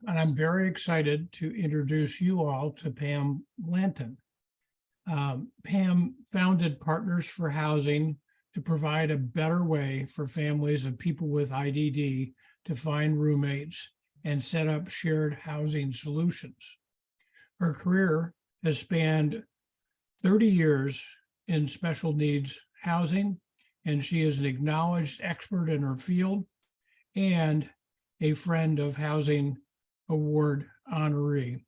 And I'm very excited to introduce you all to Pam Blanton. Pam founded Partners for Housing to provide a better way for families of people with IDD to find roommates and set up shared housing solutions. Her career has spanned 30 years in special needs housing, and she is an acknowledged expert in her field and a Friend of Housing Award honoree.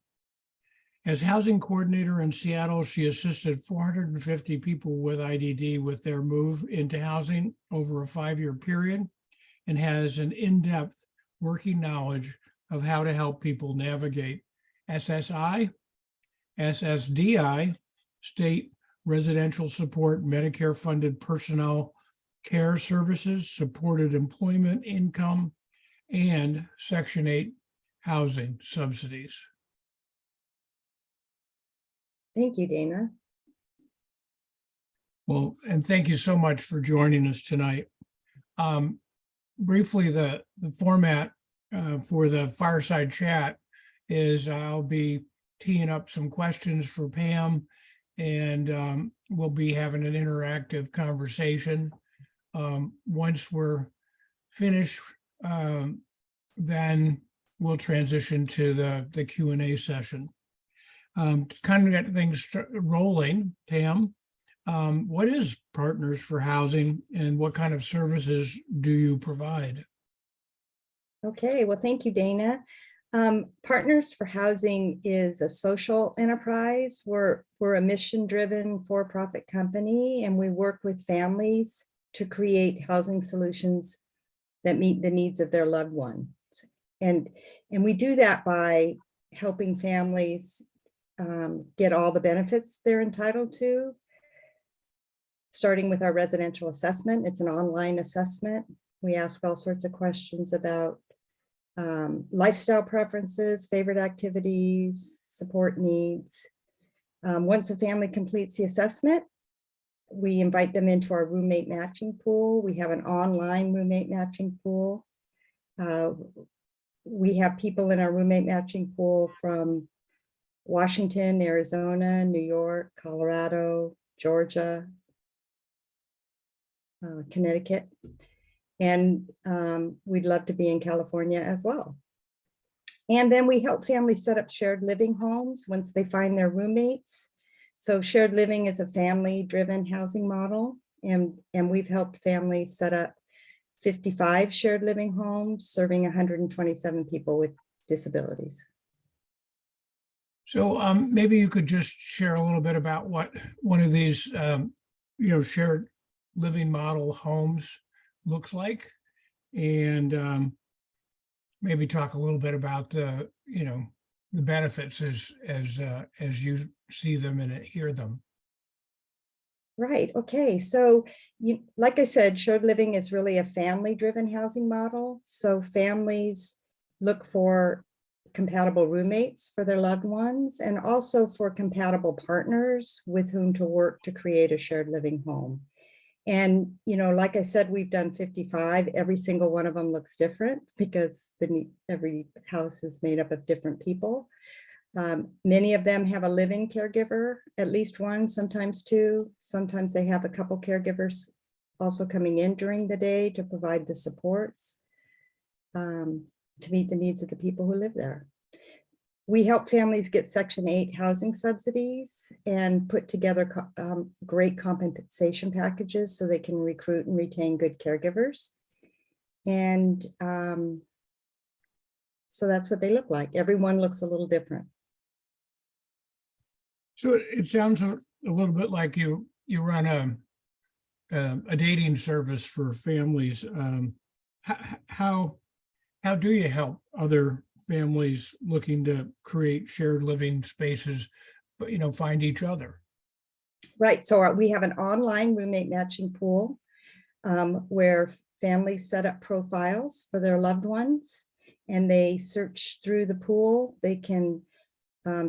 As housing coordinator in Seattle, she assisted 450 people with IDD with their move into housing over a 5-year period and has an in-depth working knowledge of how to help people navigate SSI, SSDI, state residential support, Medicare-funded personnel care services, supported employment income, and Section 8 housing subsidies. Thank you, Dana. Well, and thank you so much for joining us tonight. Briefly, the format for the fireside chat is I'll be teeing up some questions for Pam, and we'll be having an interactive conversation. Once we're finished, then we'll transition to the Q&A session. To kind of get things rolling, Pam, what is Partners for Housing and what kind of services do you provide? Okay, well, thank you, Dana. Partners for Housing is a social enterprise. We're a mission-driven for-profit company, and we work with families to create housing solutions that meet the needs of their loved ones. And we do that by helping families get all the benefits they're entitled to, starting with our residential assessment. It's an online assessment. We ask all sorts of questions about lifestyle preferences, favorite activities, support needs. Once a family completes the assessment, we invite them into our roommate matching pool. We have an online roommate matching pool. We have people in our roommate matching pool from Washington, Arizona, New York, Colorado, Georgia, Connecticut, and we'd love to be in California as well. And then we help families set up shared living homes once they find their roommates. So shared living is a family-driven housing model, and we've helped families set up 55 shared living homes, serving 127 people with disabilities. So maybe you could just share a little bit about what one of these, shared living model homes looks like, and maybe talk a little bit about the benefits as you see them and hear them. Right. Okay. So, like I said, shared living is really a family-driven housing model. So families look for compatible roommates for their loved ones, and also for compatible partners with whom to work to create a shared living home. And, like I said, we've done 55. Every single one of them looks different because every house is made up of different people. Many of them have a live-in caregiver, at least one, sometimes two. Sometimes they have a couple caregivers also coming in during the day to provide the supports to meet the needs of the people who live there. We help families get Section 8 housing subsidies and put together great compensation packages so they can recruit and retain good caregivers. And so that's what they look like. Everyone looks a little different. So it sounds a little bit like you run a dating service for families. How do you help other families looking to create shared living spaces, but find each other? Right. So we have an online roommate matching pool where families set up profiles for their loved ones, and they search through the pool. They can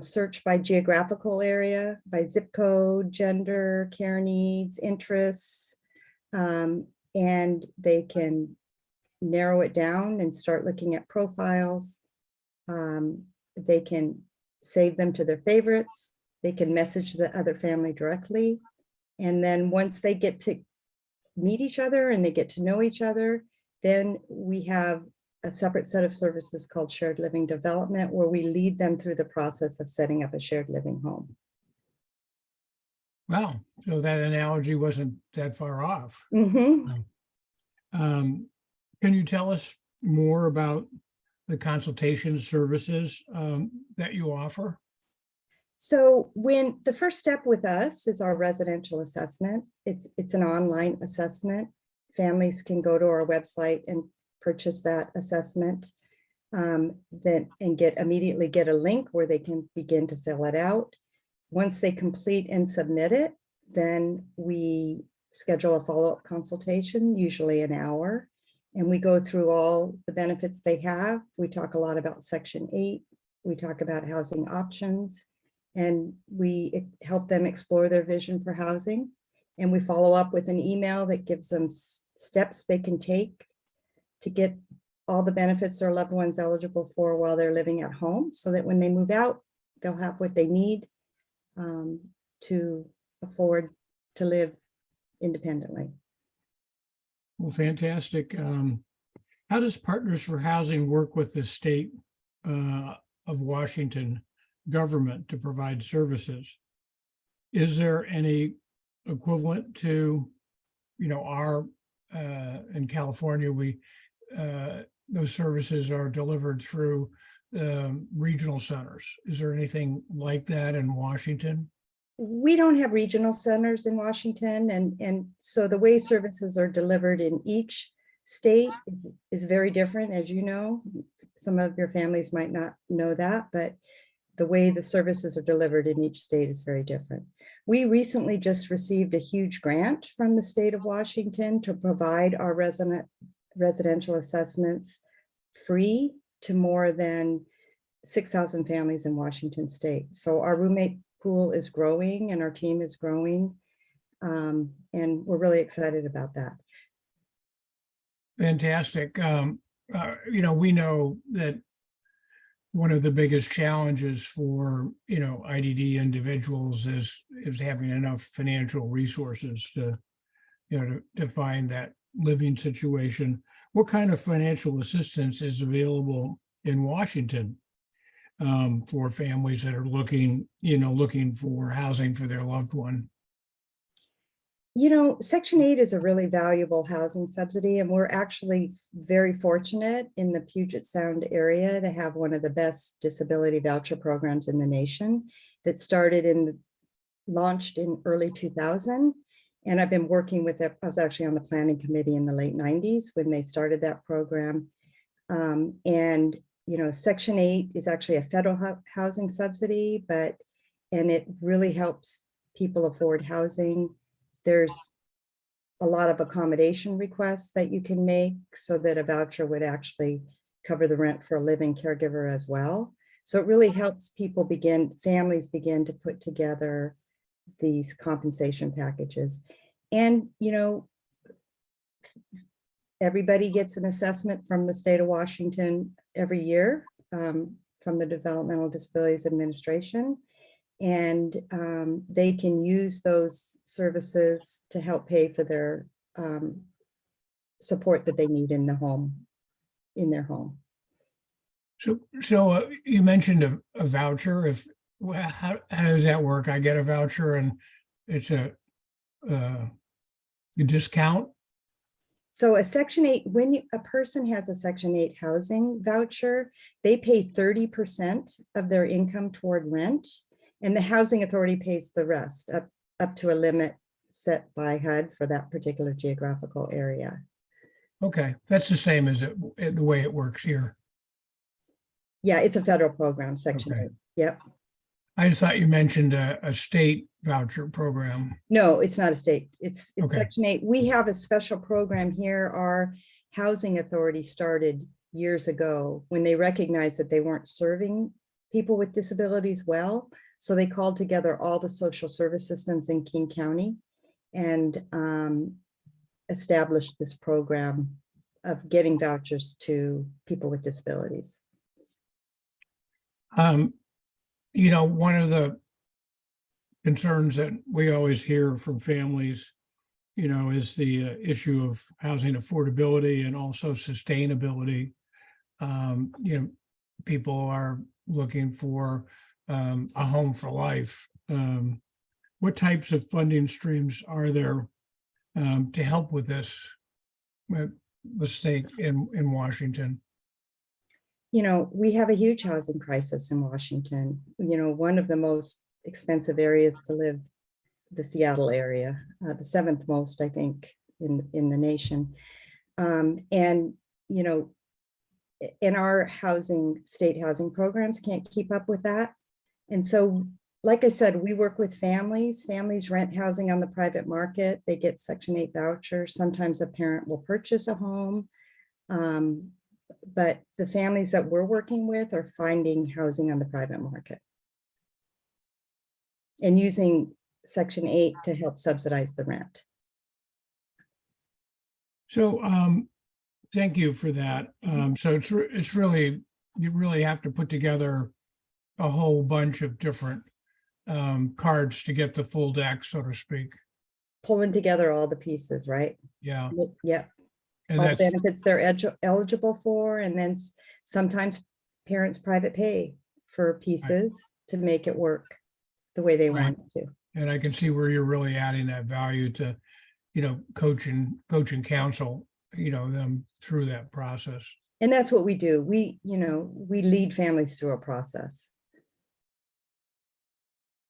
search by geographical area, by zip code, gender, care needs, interests, and they can narrow it down and start looking at profiles. They can save them to their favorites. They can message the other family directly. And then once they get to meet each other and they get to know each other, then we have a separate set of services called shared living development, where we lead them through the process of setting up a shared living home. Wow. So that analogy wasn't that far off. Mhm. Can you tell us more about the consultation services that you offer? So when the first step with us is our residential assessment, it's an online assessment. Families can go to our website and purchase that assessment, then and immediately get a link where they can begin to fill it out. Once they complete and submit it, then we schedule a follow-up consultation, usually an hour, and we go through all the benefits they have. We talk a lot about Section 8. We talk about housing options, and we help them explore their vision for housing. And we follow up with an email that gives them steps they can take to get all the benefits their loved ones eligible for while they're living at home, so that when they move out, they'll have what they need to afford to live independently. Well, fantastic. How does Partners for Housing work with the state of Washington government to provide services? Is there any equivalent to, our in California, those services are delivered through regional centers. Is there anything like that in Washington? We don't have regional centers in Washington, and so the way services are delivered in each state is very different, as you know. Some of your families might not know that, but the way the services are delivered in each state is very different. We recently just received a huge grant from the state of Washington to provide our residential assessments free to more than 6,000 families in Washington state. So our roommate pool is growing and our team is growing, and we're really excited about that. Fantastic. We know that one of the biggest challenges for IDD individuals is having enough financial resources to to find that living situation. What kind of financial assistance is available in Washington for families that are looking for housing for their loved one? Section 8 is a really valuable housing subsidy, and we're actually very fortunate in the Puget Sound area to have one of the best disability voucher programs in the nation that launched in early 2000. And I've been working with it. I was actually on the planning committee in the late 90s when they started that program. And Section 8 is actually a federal housing subsidy, and it really helps people afford housing. There's a lot of accommodation requests that you can make so that a voucher would actually cover the rent for a living caregiver as well. So it really helps families begin to put together these compensation packages. And, everybody gets an assessment from the state of Washington every year from the Developmental Disabilities Administration. And they can use those services to help pay for their support that they need in their home. So you mentioned a voucher. How does that work? I get a voucher and it's a discount? So a Section 8, when a person has a Section 8 housing voucher, they pay 30% of their income toward rent, and the housing authority pays the rest up to a limit set by HUD for that particular geographical area. Okay, that's the same as the way it works here. Yeah, it's a federal program, Section 8. Yep. I just thought you mentioned a state voucher program. No, it's not a state. It's Okay. Section 8. We have a special program here. Our housing authority started years ago when they recognized that they weren't serving people with disabilities well. So they called together all the social service systems in King County and established this program of getting vouchers to people with disabilities. Um, one of the concerns that we always hear from families, is the issue of housing affordability and also sustainability. People are looking for a home for life. What types of funding streams are there to help with this, with the state in Washington? We have a huge housing crisis in Washington. One of the most expensive areas to live, the Seattle area, the seventh most, I think, in the nation. And, in our state housing programs can't keep up with that. And so, like I said, we work with families. Families rent housing on the private market. They get Section 8 vouchers. Sometimes a parent will purchase a home. But the families that we're working with are finding housing on the private market and using Section 8 to help subsidize the rent. So thank you for that. So it's really, you really have to put together a whole bunch of different cards to get the full deck, so to speak. Pulling together all the pieces, right? Yeah. Yep. And All the that's benefits they're eligible for, and then sometimes parents private pay for pieces to make it work the way they right. want it to. And I can see where you're really adding that value to, coach and counsel, them through that process. And that's what we do. We lead families through a process.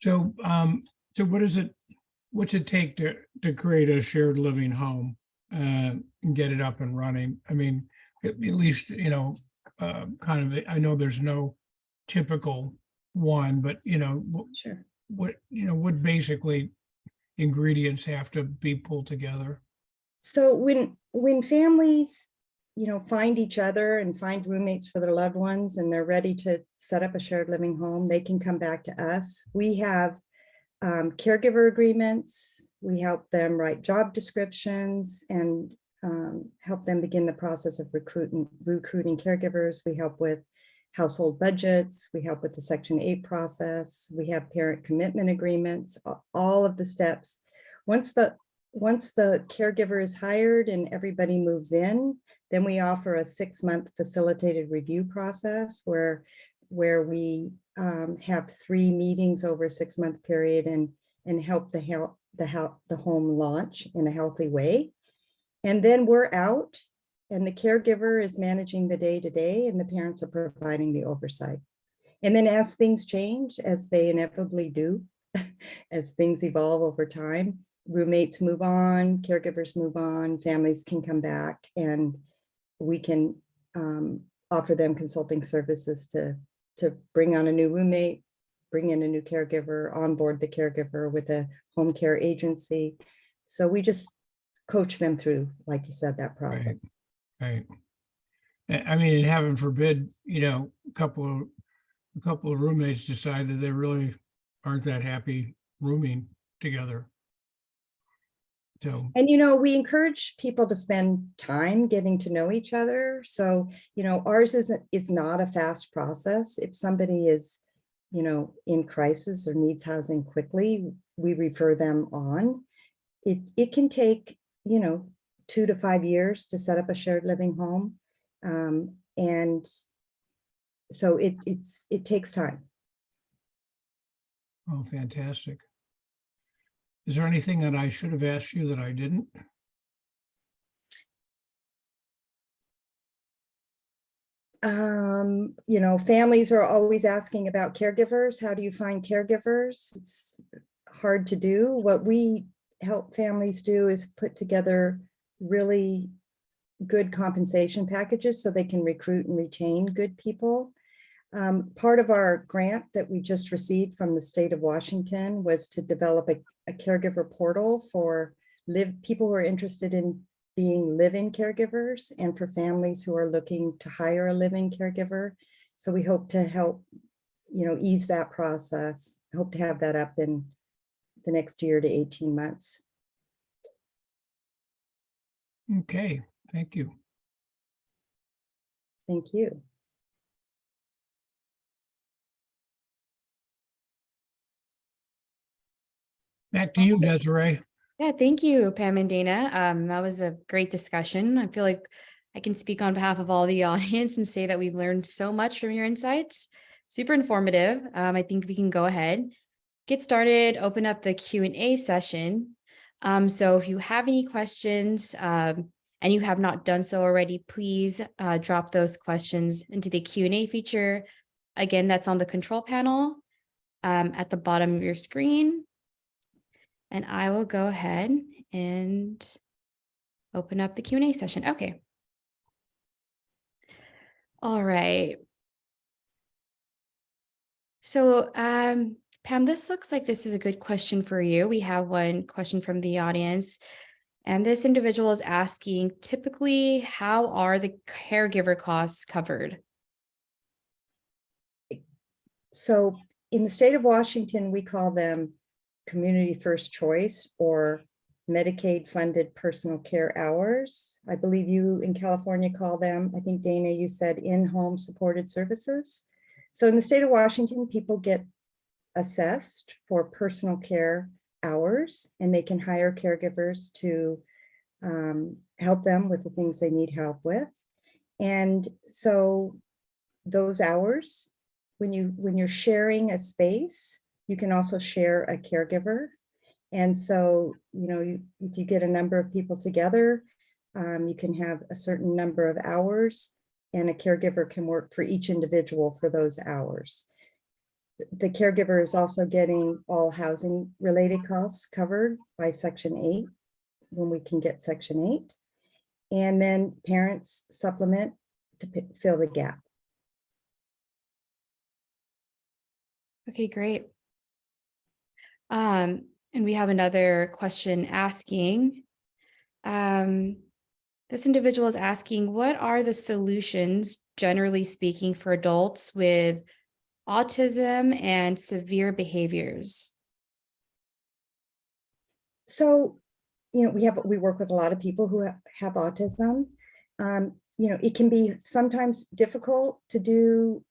So, what's it take to create a shared living home and get it up and running? I mean, at least, kind of, I know there's no typical one, but, Sure. what basically ingredients have to be pulled together? So when families, find each other and find roommates for their loved ones, and they're ready to set up a shared living home, they can come back to us. We have caregiver agreements. We help them write job descriptions and help them begin the process of recruiting caregivers. We help with household budgets. We help with the Section 8 process. We have parent commitment agreements, all of the steps. Once the caregiver is hired and everybody moves in, then we offer a 6-month facilitated review process where we have 3 meetings over a 6-month period and help the home launch in a healthy way. And then we're out and the caregiver is managing the day-to-day and the parents are providing the oversight. And then as things change, as they inevitably do, as things evolve over time, roommates move on, caregivers move on, families can come back, and we can offer them consulting services to bring on a new roommate, bring in a new caregiver, onboard the caregiver with a home care agency. So we just coach them through, like you said, that process. Right. I mean, heaven forbid, a couple of roommates decide that they really aren't that happy rooming together. So, and we encourage people to spend time getting to know each other. So ours is not a fast process. If somebody is in crisis or needs housing quickly, we refer them on. It can take 2 to 5 years to set up a shared living home, and so it takes time. oh, fantastic. Is there anything that I should have asked you that I didn't? Families are always asking about caregivers. How do you find caregivers? It's hard to do. What we help families do is put together really good compensation packages so they can recruit and retain good people. Part of our grant that we just received from the state of Washington was to develop a caregiver portal for people who are interested in being live-in caregivers and for families who are looking to hire a live-in caregiver. So we hope to help, ease that process. I hope to have that up in the next year to 18 months. Okay, thank you. Thank you. Back to you, Desiree. Yeah, thank you, Pam and Dana. That was a great discussion. I feel like I can speak on behalf of all the audience and say that we've learned so much from your insights. Super informative. I think we can go ahead, get started, open up the Q&A session. So if you have any questions and you have not done so already, please drop those questions into the Q&A feature. Again, that's on the control panel at the bottom of your screen. And I will go ahead and open up the Q&A session. Okay. All right. So Pam, this looks like this is a good question for you. We have one question from the audience. And this individual is asking, typically, how are the caregiver costs covered? So in the state of Washington, we call them community first choice or Medicaid funded personal care hours. I believe you in California call them, I think Dana, you said in-home supported services. So in the state of Washington, people get assessed for personal care hours and they can hire caregivers to help them with the things they need help with. And so those hours, when you're sharing a space, you can also share a caregiver. And so, if you get a number of people together, you can have a certain number of hours and a caregiver can work for each individual for those hours. The caregiver is also getting all housing related costs covered by Section 8 when we can get Section 8. And then parents supplement to fill the gap. Okay, great. And we have another question asking, this individual is asking, what are the solutions, generally speaking, for adults with autism and severe behaviors? So, we work with a lot of people who have autism. It can be sometimes difficult to do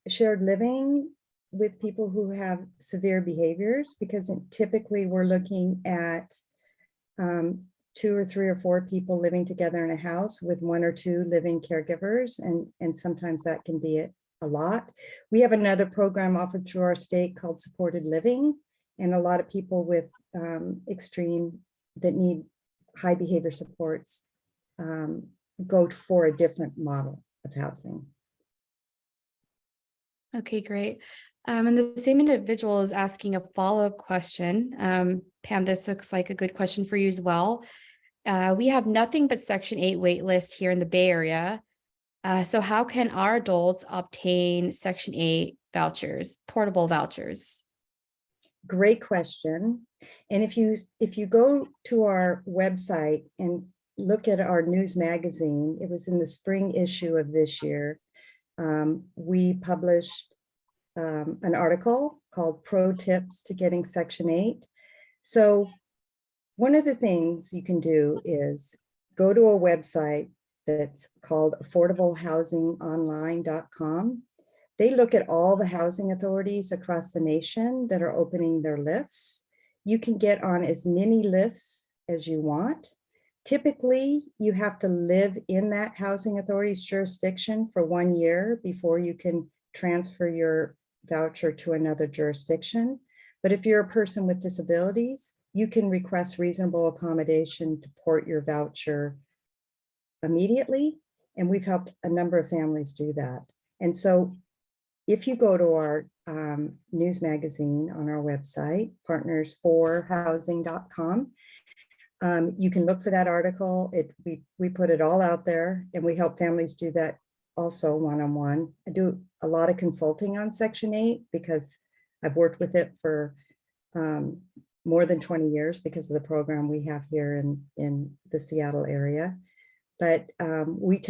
shared living with people who have severe behaviors because typically we're looking at 2 or 3 or 4 people living together in a house with 1 or 2 living caregivers, and sometimes that can be a lot. We have another program offered through our state called supported living, and a lot of people with extreme that need high behavior supports go for a different model of housing. Okay, great. And the same individual is asking a follow-up question. Pam, this looks like a good question for you as well. We have nothing but Section 8 wait list here in the Bay Area. So how can our adults obtain Section 8 vouchers, portable vouchers? Great question. And if you go to our website and look at our news magazine, it was in the spring issue of this year. We published an article called Pro Tips to Getting Section 8. So one of the things you can do is go to a website that's called affordablehousingonline.com. They look at all the housing authorities across the nation that are opening their lists. You can get on as many lists as you want. Typically, you have to live in that housing authority's jurisdiction for 1 year before you can transfer your voucher to another jurisdiction. But if you're a person with disabilities, you can request reasonable accommodation to port your voucher immediately. And we've helped a number of families do that. And so if you go to our news magazine on our website, partnersforhousing.com, you can look for that article. We put it all out there, and we help families do that also one-on-one. I do a lot of consulting on Section 8 because I've worked with it for more than 20 years because of the program we have here in the Seattle area. But we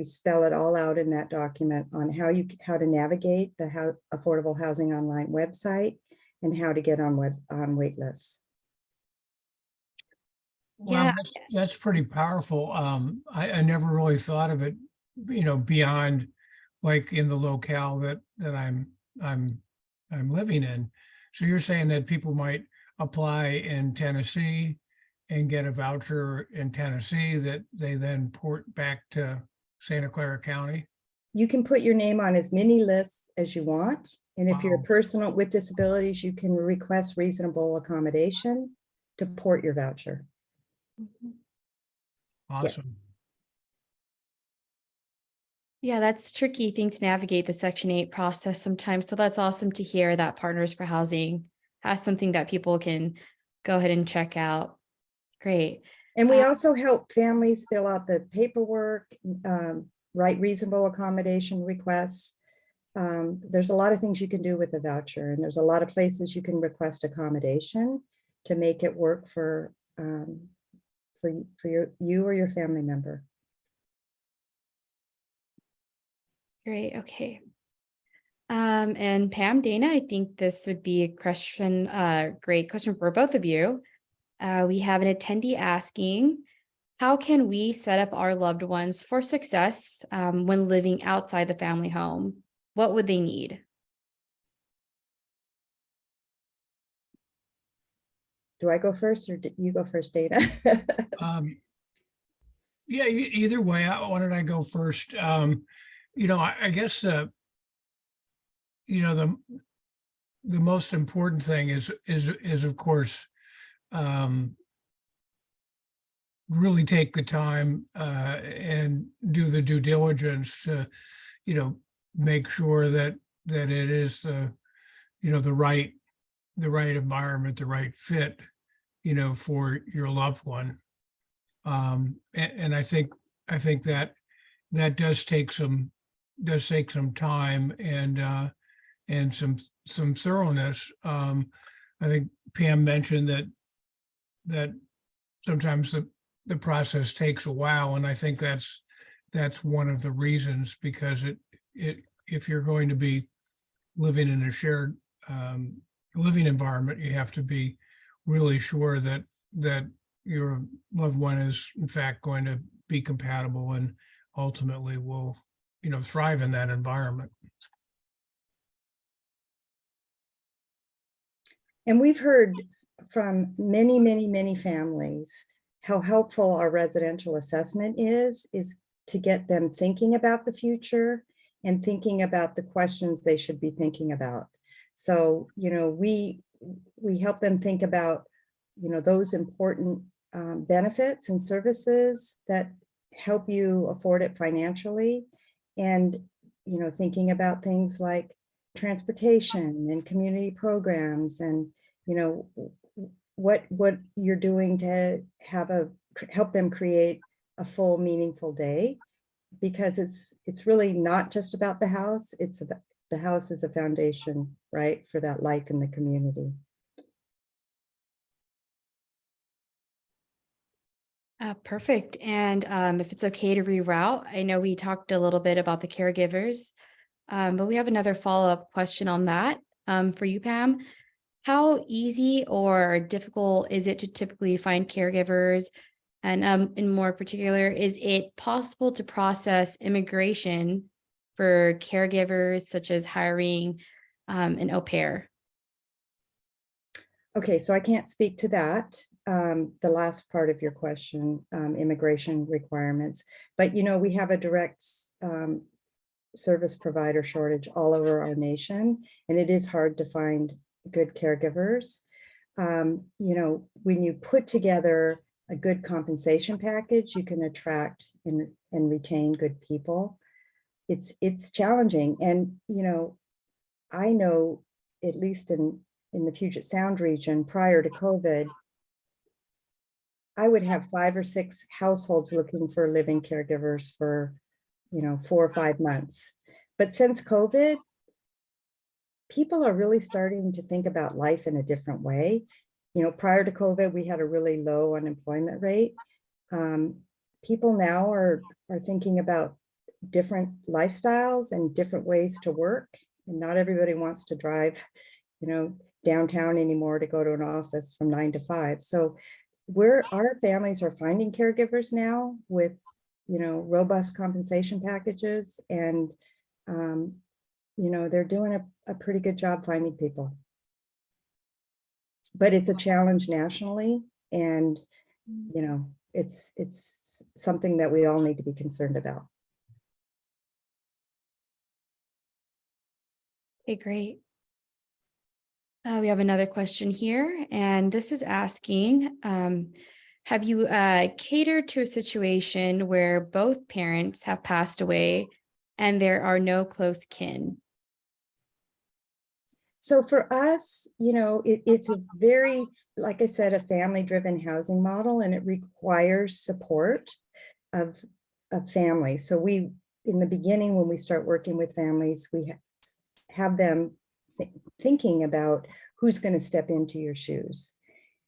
spell it all out in that document on how to navigate the Affordable Housing Online website and how to get on wait lists. Well, Yeah, that's pretty powerful. I never really thought of it, beyond like in the locale that I'm living in. So you're saying that people might apply in Tennessee and get a voucher in Tennessee that they then port back to Santa Clara County? You can put your name on as many lists as you want. And if you're a Wow. person with disabilities, you can request reasonable accommodation to port your voucher. Awesome. Yes. Yeah, that's tricky thing to navigate the Section 8 process sometimes. So that's awesome to hear that Partners for Housing has something that people can go ahead and check out. Great. And we also help families fill out the paperwork, write reasonable accommodation requests. There's a lot of things you can do with a voucher, and there's a lot of places you can request accommodation to make it work for you or your family member. Great. Okay. And Pam, Dana, I think this would be a question, great question for both of you. We have an attendee asking, how can we set up our loved ones for success when living outside the family home? What would they need? Do I go first or you go first, Dana? Yeah, either way, why don't I go first? I guess, the most important thing is of course, really take the time and do the due diligence to, make sure that it is the right environment, the right fit, for your loved one. And I think that does take some time and some thoroughness. I think Pam mentioned that sometimes the process takes a while, and I think that's one of the reasons, because if you're going to be living in a shared living environment, you have to be really sure that your loved one is in fact going to be compatible and ultimately will, thrive in that environment. And we've heard from many, many, many families how helpful our residential assessment is to get them thinking about the future and thinking about the questions they should be thinking about. So, we help them think about, those important benefits and services that help you afford it financially. And, thinking about things like transportation and community programs and, what you're doing to help them create a full, meaningful day, because it's really not just about the house. It's about the house as a foundation, right, for that life in the community. Perfect. And if it's okay to reroute, I know we talked a little bit about the caregivers, but we have another follow-up question on that for you, Pam. How easy or difficult is it to typically find caregivers? And in more particular, is it possible to process immigration for caregivers, such as hiring an au pair? Okay, so I can't speak to that, the last part of your question, immigration requirements, but we have a direct service provider shortage all over our nation, and it is hard to find good caregivers. When you put together a good compensation package, you can attract and retain good people. It's challenging, and I know, at least in the Puget Sound region prior to COVID, I would have 5 or 6 households looking for living caregivers for 4 or 5 months. But since COVID, people are really starting to think about life in a different way. Prior to COVID, we had a really low unemployment rate. People now are thinking about different lifestyles and different ways to work. And not everybody wants to drive, downtown anymore to go to an office from 9 to 5. So our families are finding caregivers now with, robust compensation packages, and they're doing a pretty good job finding people. but it's a challenge nationally, and you know, it's something that we all need to be concerned about. Okay, great. We have another question here, and this is asking, have you catered to a situation where both parents have passed away and there are no close kin? So for us, you know, it's a very, like I said, a family-driven housing model, and it requires support of families. So we, in the beginning, when we start working with families, we have them thinking about who's going to step into your shoes.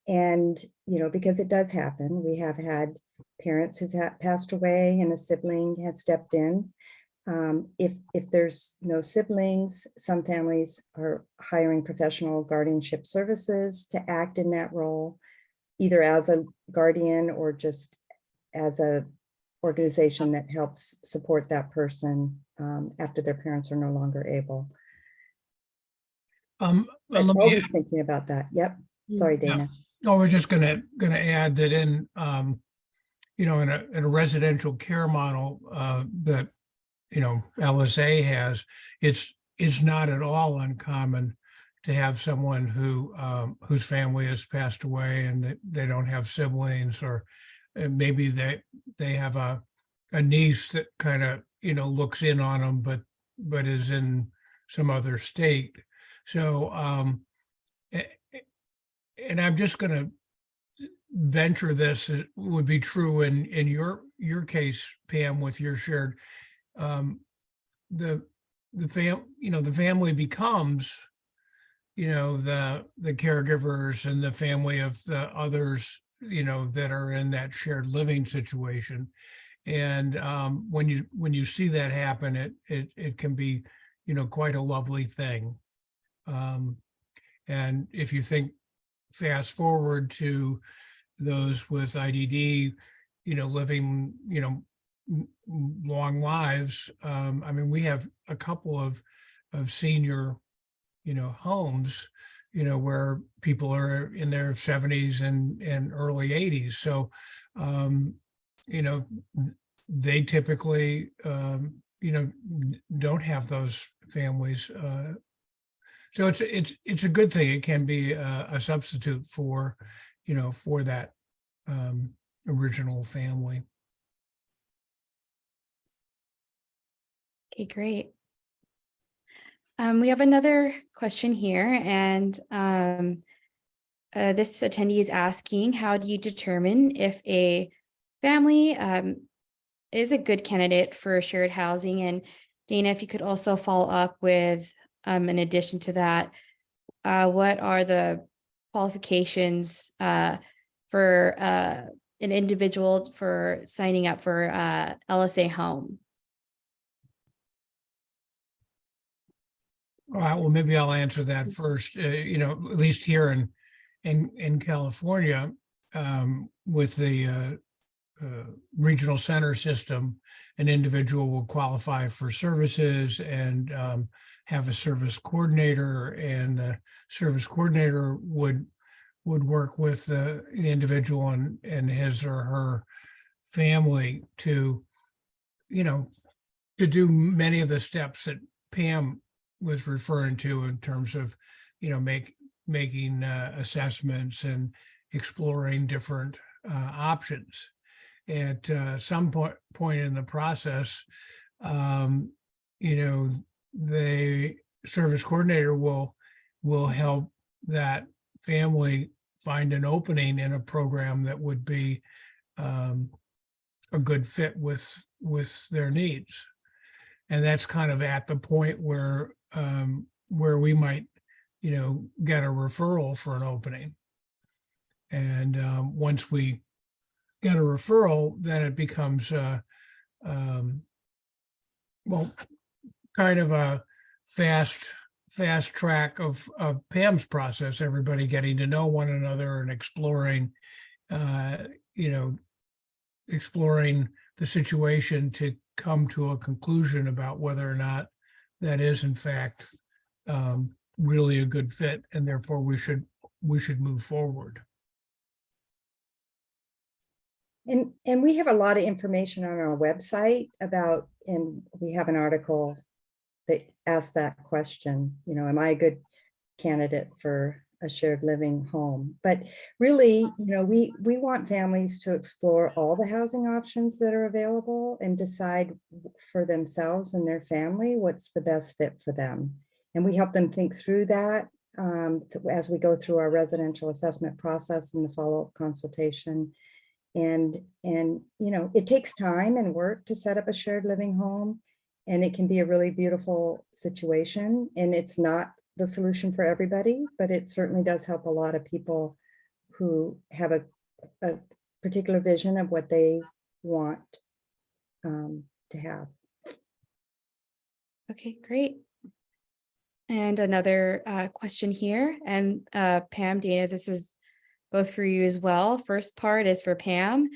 And, you know, because it does happen, we have had parents who've passed away and a sibling has stepped in. If there's no siblings, some families are hiring professional guardianship services to act in that role, either as a guardian or just as a organization that helps support that person after their parents are no longer able. Let I'm me, always thinking about that. Yep. Sorry, yeah. Dana. No, we're just gonna add that in, you know, in a residential care model that, you know, LSA has, it's not at all uncommon to have someone who whose family has passed away and that they don't have siblings, or maybe they have a niece that kind of, you know, looks in on them, but is in some other state. So, and I'm just going to venture this, it would be true in your case, Pam, with your shared, the family becomes, you know, the caregivers and the family of the others, you know, that are in that shared living situation. And when you see that happen, it can be, you know, quite a lovely thing. And if you think fast forward to those with IDD, you know, living, you know, long lives. I mean, we have a couple of senior, you know, homes, you know, where people are in their 70s and early 80s. So, you know, they typically, you know, don't have those families. So it's a good thing. It can be a substitute for, you know, for that original family. Okay, great. We have another question here, and this attendee is asking, how do you determine if a family is a good candidate for shared housing? And Dana, if you could also follow up with, in addition to that, what are the qualifications for an individual for signing up for LSA home? All right, well, maybe I'll answer that first. You know, at least here in California, with the regional center system, an individual will qualify for services and have a service coordinator, and the service coordinator would work with the individual and his or her family to, you know, to do many of the steps that Pam was referring to in terms of, you know, making assessments and exploring different options. At some point in the process, you know, the service coordinator will help that family find an opening in a program that would be a good fit with their needs. And that's kind of at the point where we might, you know, get a referral for an opening. And once we get a referral, then it becomes well, kind of a fast track of Pam's process, everybody getting to know one another and exploring, you know, exploring the situation to come to a conclusion about whether or not that is in fact really a good fit, and therefore we should we should move forward. And we have a lot of information on our website about, and we have an article that asks that question, you know, am I a good candidate for a shared living home? But really, you know, we want families to explore all the housing options that are available and decide for themselves and their family what's the best fit for them. And we help them think through that as we go through our residential assessment process and the follow-up consultation. And you know, it takes time and work to set up a shared living home, and it can be a really beautiful situation, and it's not the solution for everybody, but it certainly does help a lot of people who have a particular vision of what they want to have. Okay, great. And another question here, and Pam, Dana, this is both for you as well. First part is for Pam.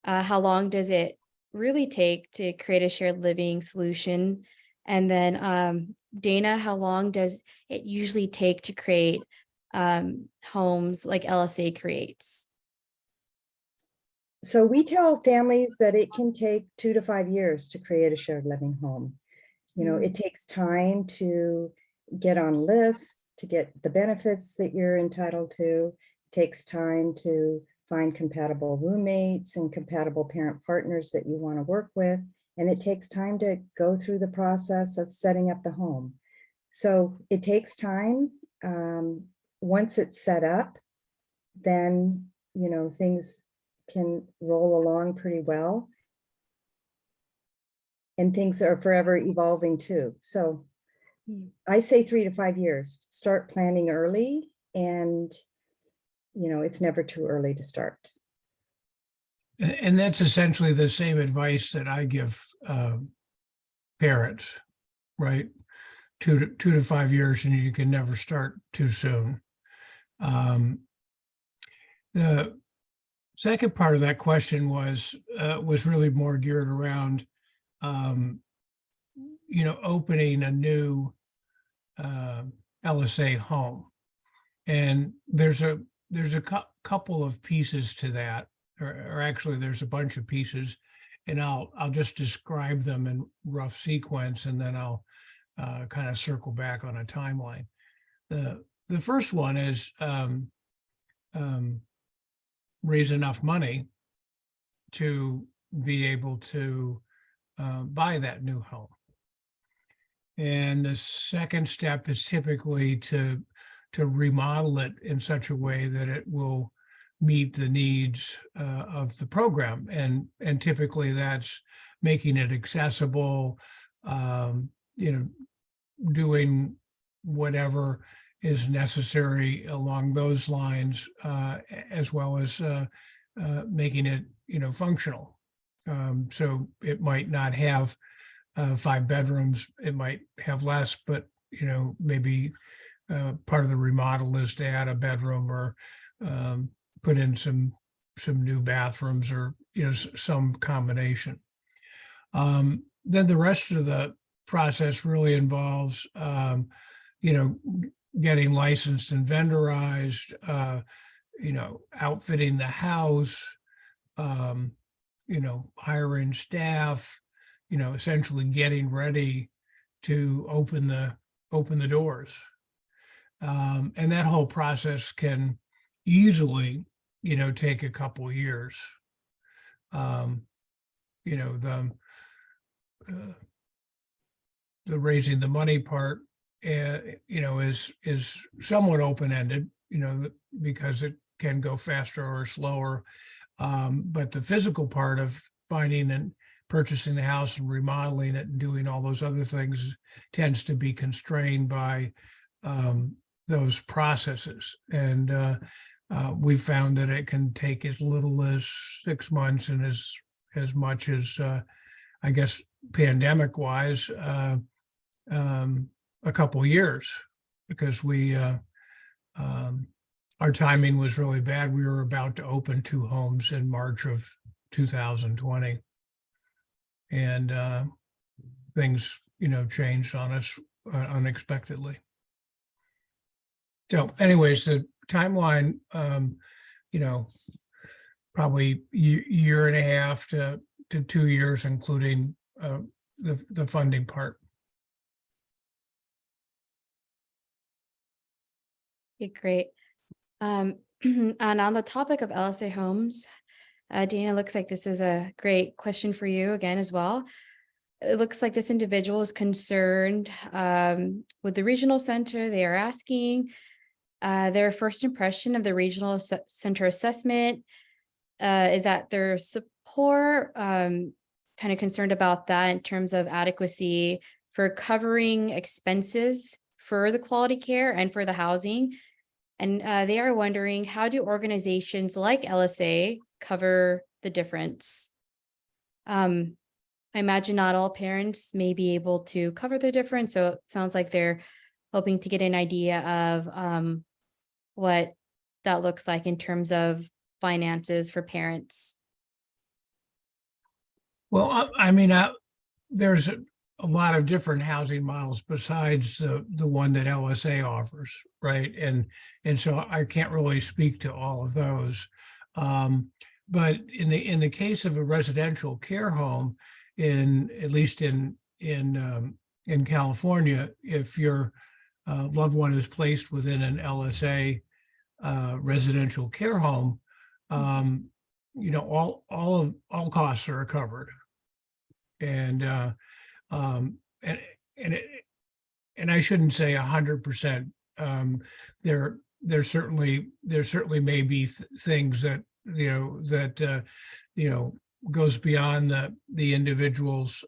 How long does it really take to create a shared living solution? And then Dana, how long does it usually take to create homes like LSA creates? So we tell families that it can take 2 to 5 years to create a shared living home. You know, it takes time to get on lists, to get the benefits that you're entitled to. It takes time to find compatible roommates and compatible parent partners that you want to work with. And it takes time to go through the process of setting up the home. So it takes time. Once it's set up, then, you know, things can roll along pretty well. And things are forever evolving too. So I say 3 to 5 years. Start planning early, and you know, it's never too early to start. And that's essentially the same advice that I give parents, right? 2 to 5 years, and you can never start too soon. The second part of that question was really more geared around, you know, opening a new LSA home, and there's a couple of pieces to that, or actually there's a bunch of pieces, and I'll just describe them in rough sequence, and then I'll kind of circle back on a timeline. The first one is raise enough money to be able to buy that new home. And the second step is typically to remodel it in such a way that it will meet the needs of the program. And typically that's making it accessible, you know, doing whatever is necessary along those lines, as well as making it, you know, functional. So it might not have 5 bedrooms, it might have less, but, you know, maybe part of the remodel is to add a bedroom, or put in some new bathrooms, or, you know, some combination. Then the rest of the process really involves, you know, getting licensed and vendorized, you know, outfitting the house, you know, hiring staff, you know, essentially getting ready to open the doors. And that whole process can easily, you know, take a couple of years. You know, the raising the money part, you know, is somewhat open-ended, you know, because it can go faster or slower. But the physical part of finding and purchasing the house and remodeling it and doing all those other things tends to be constrained by those processes. And we've found that it can take as little as 6 months, and as much as, I guess, pandemic-wise, a couple of years, because our timing was really bad. We were about to open 2 homes in March of 2020, and things, you know, changed on us unexpectedly. So anyways, timeline, probably year and a half to 2 years, including the funding part. Okay, great. And on the topic of LSA homes, Dana, looks like this is a great question for you again as well. It looks like this individual is concerned with the regional center. They are asking their first impression of the regional center assessment is that their support, kind of concerned about that in terms of adequacy for covering expenses for the quality care and for the housing. And they are wondering, how do organizations like LSA cover the difference? I imagine not all parents may be able to cover the difference. So it sounds like they're hoping to get an idea of what that looks like in terms of finances for parents. Well, there's a lot of different housing models besides the one that LSA offers, right? And so I can't really speak to all of those. But in the case of a residential care home, at least in California, if your loved one is placed within an LSA residential care home, all costs are covered, and I shouldn't say 100%. There certainly may be things that goes beyond the individual's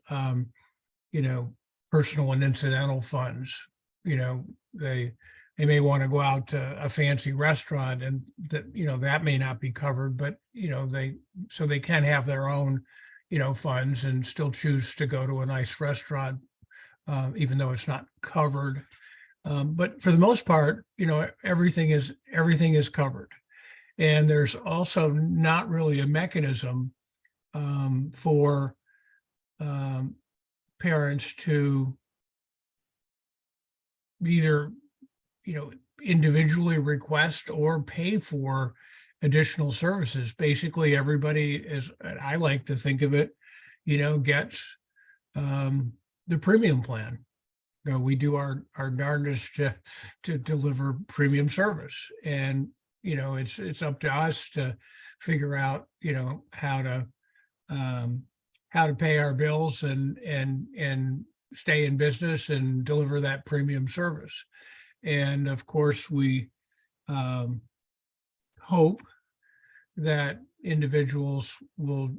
personal and incidental funds. They may want to go out to a fancy restaurant, and that may not be covered, but they can have their own funds and still choose to go to a nice restaurant, even though it's not covered. But for the most part, everything is covered. And there's also not really a mechanism for parents to either, individually request or pay for additional services. Basically, everybody, is, I like to think of it, gets the premium plan. We do our darndest to deliver premium service, and it's up to us to figure out how to pay our bills and stay in business and deliver that premium service. And of course, we hope that individuals will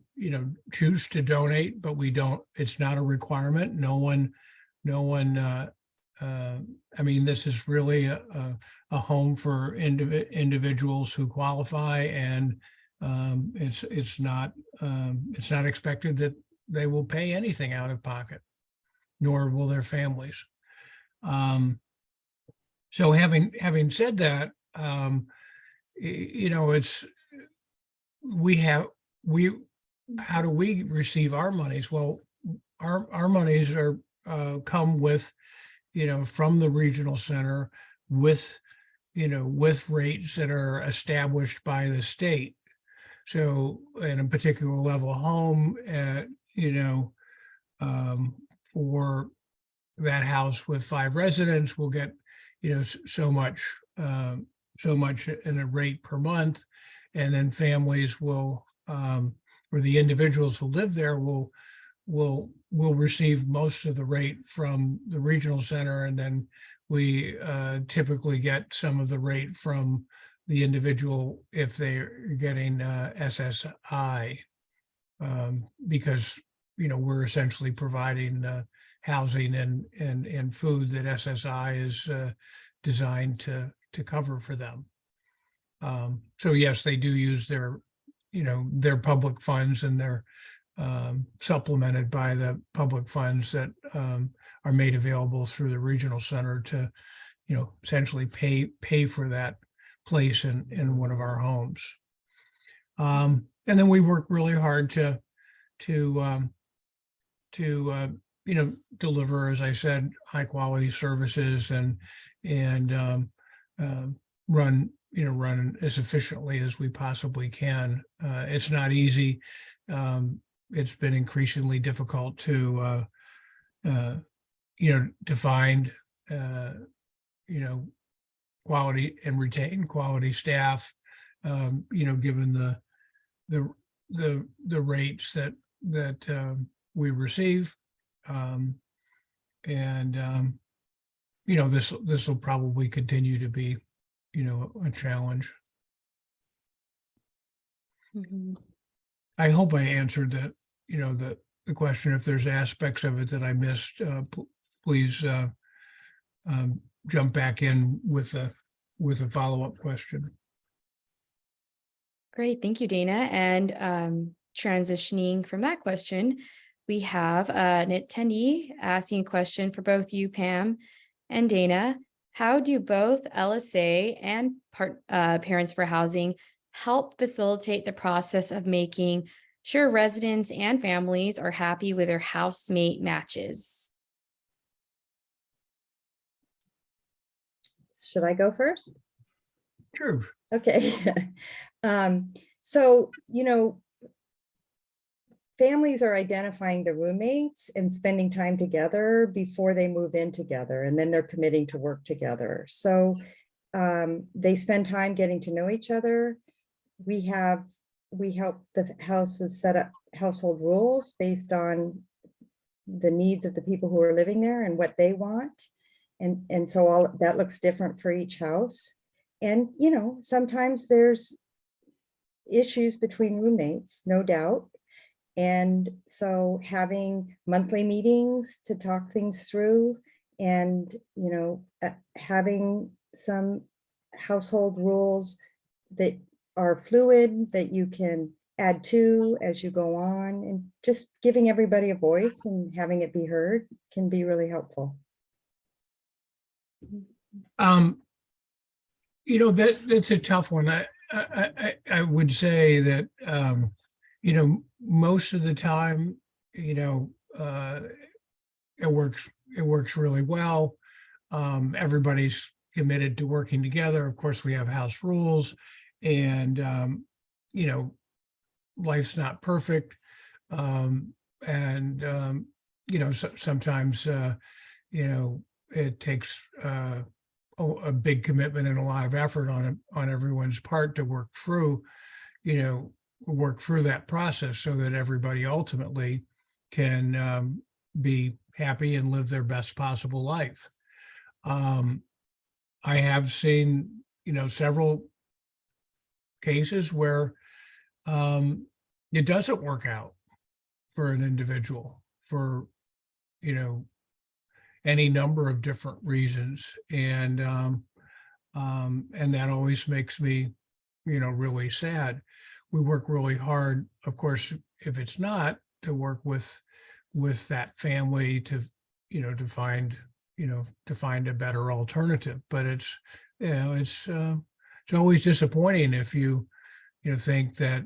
choose to donate, but we don't. It's not a requirement. No one. This is really a home for individuals who qualify, and it's not expected that they will pay anything out of pocket, nor will their families. So having said that, how do we receive our monies? Well, our monies are come with, from the regional center with rates that are established by the state. So in a particular level home, for that house with 5 residents, we'll get, so much in a rate per month. And then families will, or the individuals who live there will receive most of the rate from the regional center. And then we typically get some of the rate from the individual if they're getting SSI, because, we're essentially providing housing and food that SSI is designed to cover for them. So yes, they do use their public funds, and they're supplemented by the public funds that are made available through the regional center to, essentially pay for that place in one of our homes. And then we work really hard to deliver, as I said, high quality services and run run as efficiently as we possibly can. It's not easy. It's been increasingly difficult to, to find, quality and retain quality staff, given the rates that we receive. This will probably continue to be, a challenge. Mhm. I hope I answered the question. If there's aspects of it that I missed, please jump back in with a follow-up question. Great, thank you, Dana. And transitioning from that question, we have an attendee asking a question for both you, Pam, and Dana. How do both LSA and Parents for Housing help facilitate the process of making sure residents and families are happy with their housemate matches? Should I go first? Sure. Okay. So, families are identifying the roommates and spending time together before they move in together, and then they're committing to work together. So they spend time getting to know each other. We help the houses set up household rules based on the needs of the people who are living there and what they want. And so all that looks different for each house. And, sometimes there's issues between roommates, no doubt. And so having monthly meetings to talk things through and, having some household rules that are fluid that you can add to as you go on, and just giving everybody a voice and having it be heard can be really helpful. That's a tough one. I would say that, most of the time, it works really well. Everybody's committed to working together. Of course, we have house rules, and, life's not perfect. Sometimes, it takes a big commitment and a lot of effort on everyone's part to work through that process so that everybody ultimately can be happy and live their best possible life. I have seen, several cases where it doesn't work out for an individual for, any number of different reasons. And that always makes me, really sad. We work really hard, of course, if it's not, to work with that family to find a better alternative. But it's always disappointing if you think that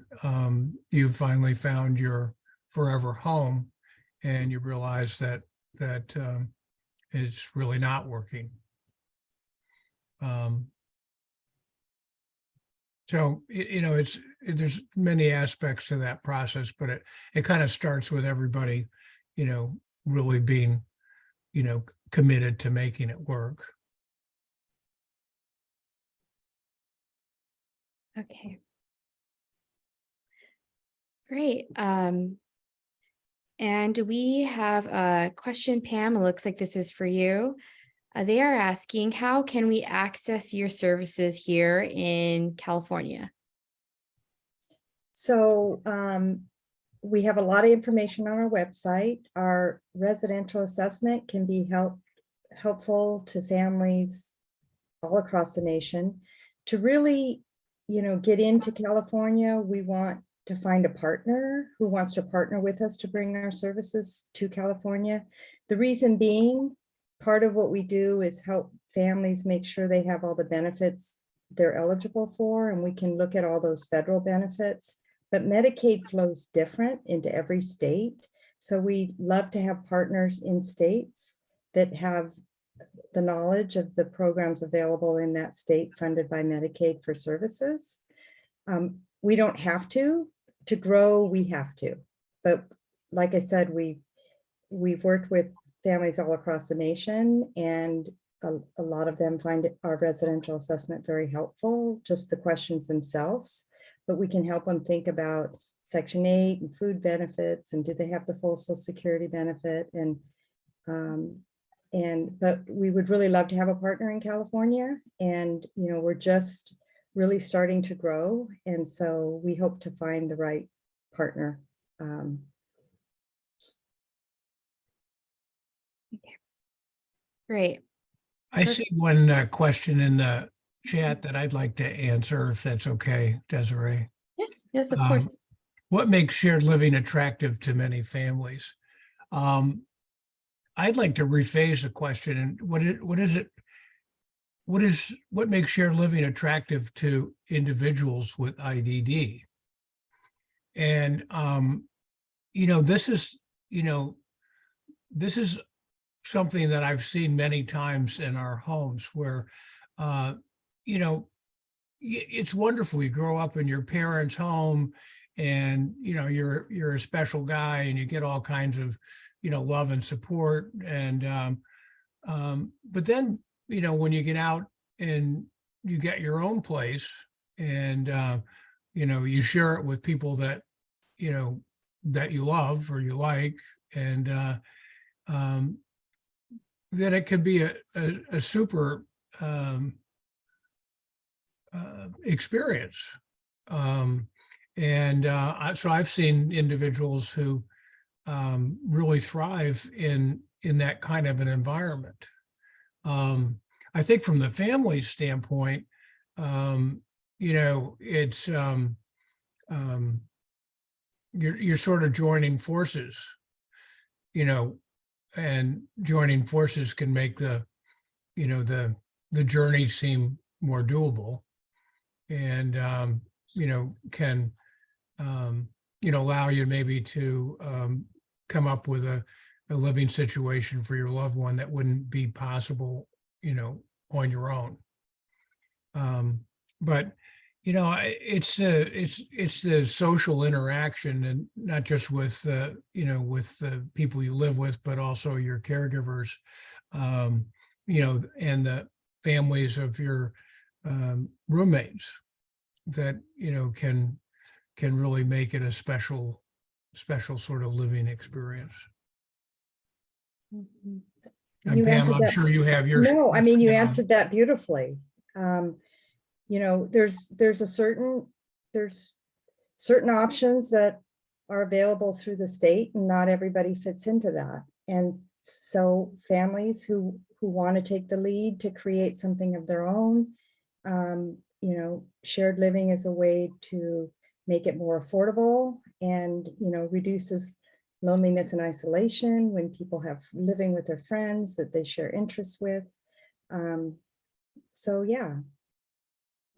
you've finally found your forever home and you realize that it's really not working. So, there's many aspects to that process, but it kind of starts with everybody, really being, committed to making it work. Okay. Great. And we have a question, Pam. It looks like this is for you. They are asking, how can we access your services here in California? So we have a lot of information on our website. Our residential assessment can be helpful to families all across the nation. To really, get into California, we want to find a partner who wants to partner with us to bring our services to California. The reason being, part of what we do is help families make sure they have all the benefits they're eligible for, and we can look at all those federal benefits. But Medicaid flows different into every state. So we love to have partners in states that have the knowledge of the programs available in that state funded by Medicaid for services. We don't have to grow, we have to. But like I said, we've worked with families all across the nation, and a lot of them find our residential assessment very helpful, just the questions themselves. But we can help them think about Section 8 and food benefits, and do they have the full Social Security benefit? But we would really love to have a partner in California, and we're just really starting to grow, and so we hope to find the right partner. Great. I see one question in the chat that I'd like to answer, if that's okay, Desiree. Yes, of Um, course. What makes shared living attractive to many families? I'd like to rephrase the question. And what makes shared living attractive to individuals with IDD? And this is something that I've seen many times in our homes where, it's wonderful. You grow up in your parents' home, and you're a special guy, and you get all kinds of love and support. And but then when you get out and you get your own place, and you share it with people that that you love or you like, and then it can be a super experience. So I've seen individuals who really thrive in that kind of an environment. I think from the family standpoint, it's you're sort of joining forces, and joining forces can make the journey seem more doable, and can allow you maybe to come up with a living situation for your loved one that wouldn't be possible on your own. But it's the social interaction, and not just with with the people you live with, but also your caregivers, and the families of your roommates that can really make it a special sort of living experience. Mhm. And You Pam, answered I'm that- sure you have your. No, I mean, you answered that beautifully. There's certain options that are available through the state, and not everybody fits into that. And so families who want to take the lead to create something of their own, shared living is a way to make it more affordable, and reduces loneliness and isolation when people have living with their friends that they share interests with. So yeah,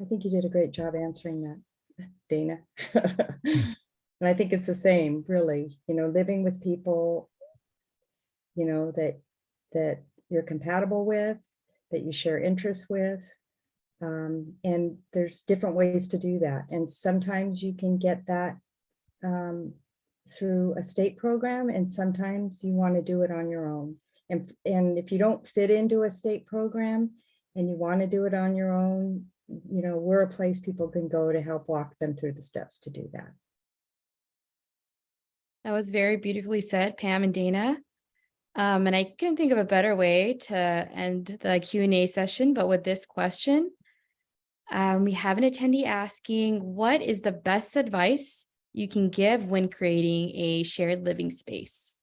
I think you did a great job answering that, Dana. And I think it's the same, really, living with people, that you're compatible with, that you share interests with. And there's different ways to do that. And sometimes you can get that through a state program, and sometimes you want to do it on your own. And if you don't fit into a state program and you want to do it on your own, we're a place people can go to help walk them through the steps to do that. That was very beautifully said, Pam and Dana. And I can think of a better way to end the Q&A session, but with this question, we have an attendee asking, what is the best advice you can give when creating a shared living space?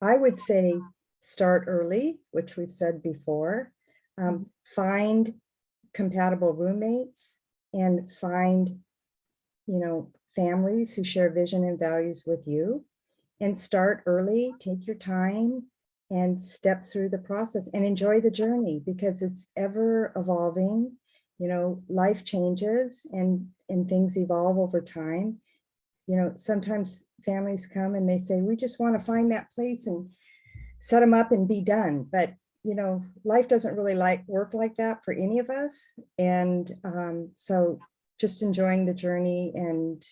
I would say start early, which we've said before. Find compatible roommates, and find, families who share vision and values with you, and start early, take your time, and step through the process and enjoy the journey, because it's ever evolving. Life changes, and things evolve over time. Sometimes families come and they say, we just want to find that place and set them up and be done. But, you know, life doesn't really work like that for any of us. And so just enjoying the journey and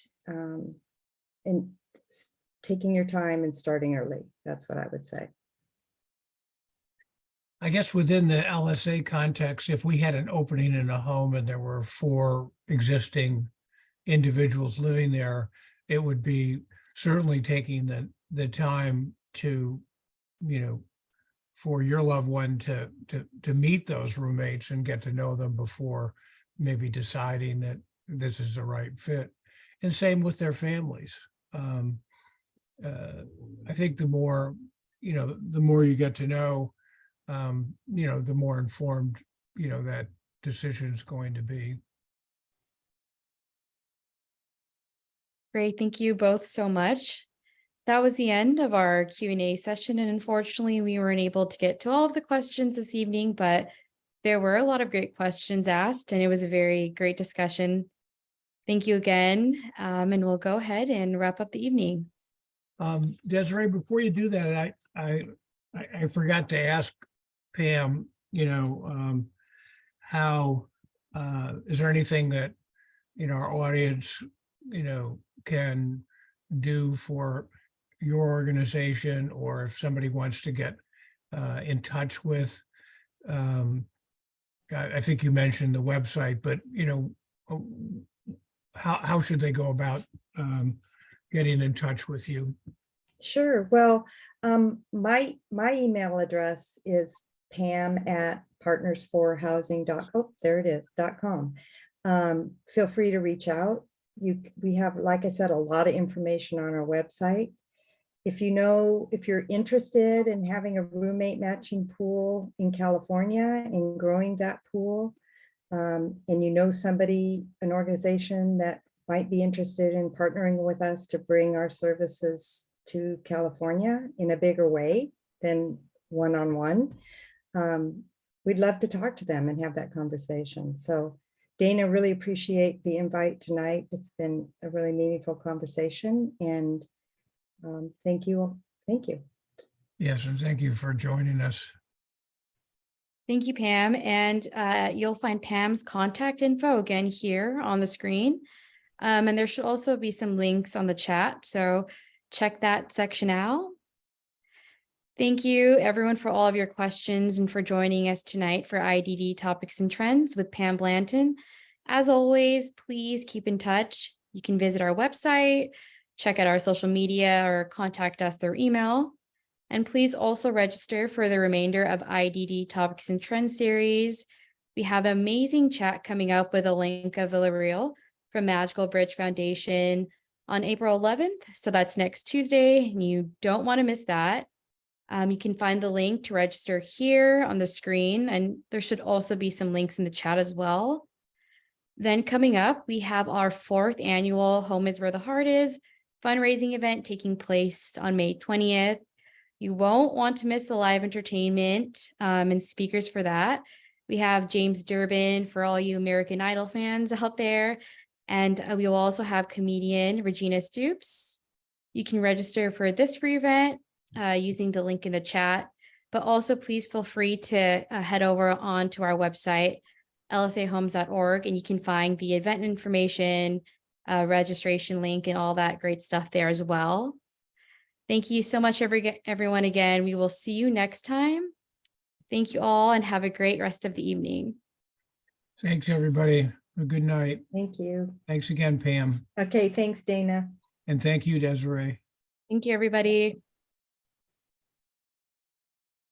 taking your time and starting early. That's what I would say. I guess within the LSA context, if we had an opening in a home and there were 4 existing individuals living there, it would be certainly taking the time to, you know, for your loved one to meet those roommates and get to know them before maybe deciding that this is the right fit. And same with their families. I think the more, you know, the more you get to know, you know, the more informed, you know, that decision is going to be. Great. Thank you both so much. That was the end of our Q&A session. And unfortunately, we weren't able to get to all of the questions this evening, but there were a lot of great questions asked, and it was a very great discussion. Thank you again. And we'll go ahead and wrap up the evening. Desiree, before you do that, I forgot to ask Pam, you know, how, is there anything that, you know, our audience, you know, can do for your organization, or if somebody wants to get in touch with, I think you mentioned the website, but, you know, how should they go about getting in touch with you? Sure. Well, my email address is pam@partnersforhousing.com. Feel free to reach out. We have, like I said, a lot of information on our website. If you're interested in having a roommate matching pool in California and growing that pool, and you know somebody, an organization that might be interested in partnering with us to bring our services to California in a bigger way than one-on-one, we'd love to talk to them and have that conversation. So Dana, really appreciate the invite tonight. It's been a really meaningful conversation, and thank you. Thank you. Yes, and thank you for joining us. Thank you, Pam. And you'll find Pam's contact info again here on the screen. And there should also be some links on the chat. So check that section out. Thank you, everyone, for all of your questions and for joining us tonight for IDD Topics and Trends with Pam Blanton. As always, please keep in touch. You can visit our website, check out our social media, or contact us through email. And please also register for the remainder of IDD Topics and Trends series. We have an amazing chat coming up with Alenka Villarreal from Magical Bridge Foundation on April 11th. So that's next Tuesday, and you don't want to miss that. You can find the link to register here on the screen, and there should also be some links in the chat as well. Then coming up, we have our 4th annual Home is Where the Heart Is fundraising event taking place on May 20th. You won't want to miss the live entertainment and speakers for that. We have James Durbin for all you American Idol fans out there. And we will also have comedian Regina Stoops. You can register for this free event using the link in the chat, but also please feel free to head over onto our website, lsahomes.org, and you can find the event information, registration link, and all that great stuff there as well. Thank you so much, everyone. Again, we will see you next time. Thank you all, and have a great rest of the evening. Thanks, everybody. A good night. Thank you. Thanks again, Pam. Okay, thanks, Dana. And thank you, Desiree. Thank you, everybody.